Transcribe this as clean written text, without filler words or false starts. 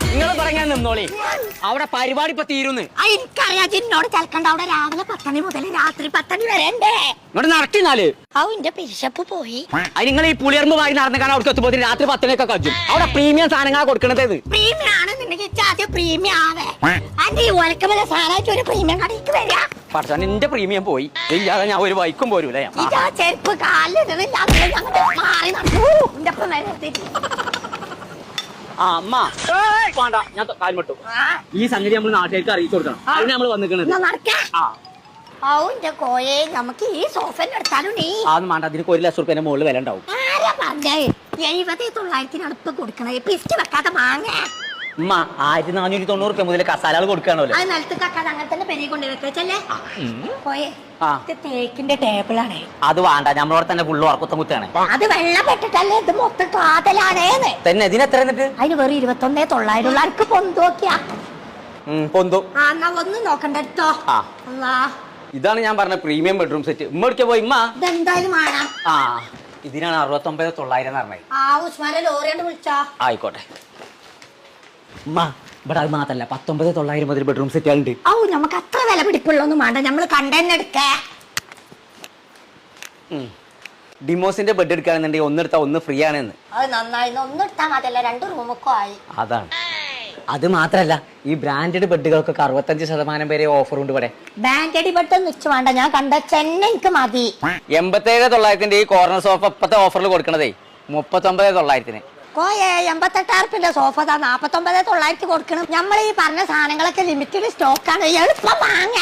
നിങ്ങൾ പറയാൻ നിന്നോളി, അവിടെ പരിപാടി ഇപ്പൊ തീരുന്ന്. എനിക്കറിയാം ചിന്നോട് ചെലക്കണ്ട. അവിടെ രാവിലെ 10 മണി മുതൽ രാത്രി 10 മണി വരെ ഉണ്ട്. ഇങ്ങോട്ട് നടത്തിനാല് അവന്റെ പിരിശപ്പ് പോയി. അത് നിങ്ങൾ ഈ പുളിയർമ്പ് വായി നടന്നിക്കാണ് അവിടെ എത്തുമ്പോ രാത്രി 10 മണിയൊക്കെ കഴിച്ചു. അവിടെ പ്രീമിയം സാധനങ്ങളാ കൊടുക്കണത്. പ്രീമിയം ആണെന്നുണ്ടെങ്കിൽ ആദ്യം പ്രീമിയം ആവേ. അന്റെ ഈ ഒലക്കമല സാധനമായിട്ട് ഒരു പ്രീമിയം കടയ്ക്ക് വരിക. പക്ഷെ എന്റെ പ്രീമിയം പോയി. ഇല്ലാതെ ഞാൻ ഒരു വൈക്കും പോരൂലേ. ഇതാ ചെരുപ്പ് കാലിലില്ല മാറി നടക്കൂ. എന്റെ ഒപ്പം വരെ അമ്മ വേണ്ട, ഞാൻ കാൽമട്ടു. ഈ സംഗതി നമ്മൾ നാട്ടിലേക്ക് അറിയിച്ചു കൊടുക്കണം. അതിന് നമ്മൾ വന്നിക്കണത്. അവന്റെ കോയെ നമുക്ക് ഈ സോഫയിൽ എടുത്താലും നീ അതൊന്നും വേണ്ട. അതിന് 1 ലക്ഷം റുപ്യന്റെ മുകളിൽ വില ഉണ്ടാവും. ആരാ പറഞ്ഞേ? 70,900 ഇപ്പൊ കൊടുക്കണേ. പിസ്റ്റ് വെക്കാതെ വാങ്ങ. ഉമ്മ 1490 റുപ്യ മുതൽ കസാലകൾ കൊടുക്കാണല്ലോ. അത് നിലത്ത് കക്കാതെ അങ്ങനെ തന്നെ പെരി കൊണ്ട് വെച്ചല്ലേ. കോയെ തേക്കിന്റെ ടേബിളാണ്. അത് വേണ്ട, നമ്മളോട് തന്നെ ഫുള്ള് ഉറക്കത്തം കുത്താണ്. അത് വെള്ളം പെട്ടിട്ടല്ലേ, ഇത് മൊത്തം കാതലാണേന്ന് തന്നെ. ഇതിനെത്ര എന്നിട്ട്? അതിന് വെറും 21,900 ആർക്ക് പൊന്തോക്കിയാ പൊന്തു. എന്നാ ഒന്നും നോക്കണ്ടോ. ഇതാണ് ഞാൻ പറഞ്ഞ പ്രീമിയം ബെഡ്റൂം സെറ്റ്. ഉമ്മ എടുക്കാൻ പോയി. ഉമ്മ ഇതെന്തായാലും വേണം. ഇതിനാണ് 69,900 പറഞ്ഞത്. ഉസ്മാനെ ലോറിയോണ്ട് വിളിച്ചാ ആയിക്കോട്ടെ. ഉമ്മ ഇവിടെ അത് മാത്രല്ല 19,900 മുതൽ ബെഡ്റൂം സെറ്റ് ഉണ്ട്. നമുക്ക് അത്ര വില പിടിപ്പുള്ളൊന്നും വേണ്ട. നമ്മള് കണ്ടെന്നെ എടുക്ക. ഡിമോസിന്റെ ബെഡ് എടുക്കുകയാണെന്നുണ്ടെങ്കിൽ ഒന്നെടുത്താ ഒന്ന് ഫ്രീ ആണെന്ന്. അത് നന്നായി. ഒന്നെടുത്താ മതിയല്ല, 2 റൂമൊക്കെ ആയി. അതാണ്. അത് മാത്രല്ല ഈ ബ്രാൻഡഡ് ബെഡുകൾക്കൊക്കെ 65% വരെ ഓഫർ ഉണ്ട് ഇവിടെ. ബ്രാൻഡഡ് ബെഡ് ഒന്നും ഇച്ചു വേണ്ട. ഞാൻ കണ്ട ചെന്നൈ എനിക്ക് മതി. 87,900 ഈ കോർണർ സോഫ ഇപ്പത്തെ ഓഫറിൽ കൊടുക്കണതേ 39,900. 88,000 സോഫ 49,900 കൊടുക്കണം. നമ്മൾ ഈ പറഞ്ഞ സാധനങ്ങളൊക്കെ ലിമിറ്റഡ് സ്റ്റോക്കാണ്. എളുപ്പം വാങ്ങ.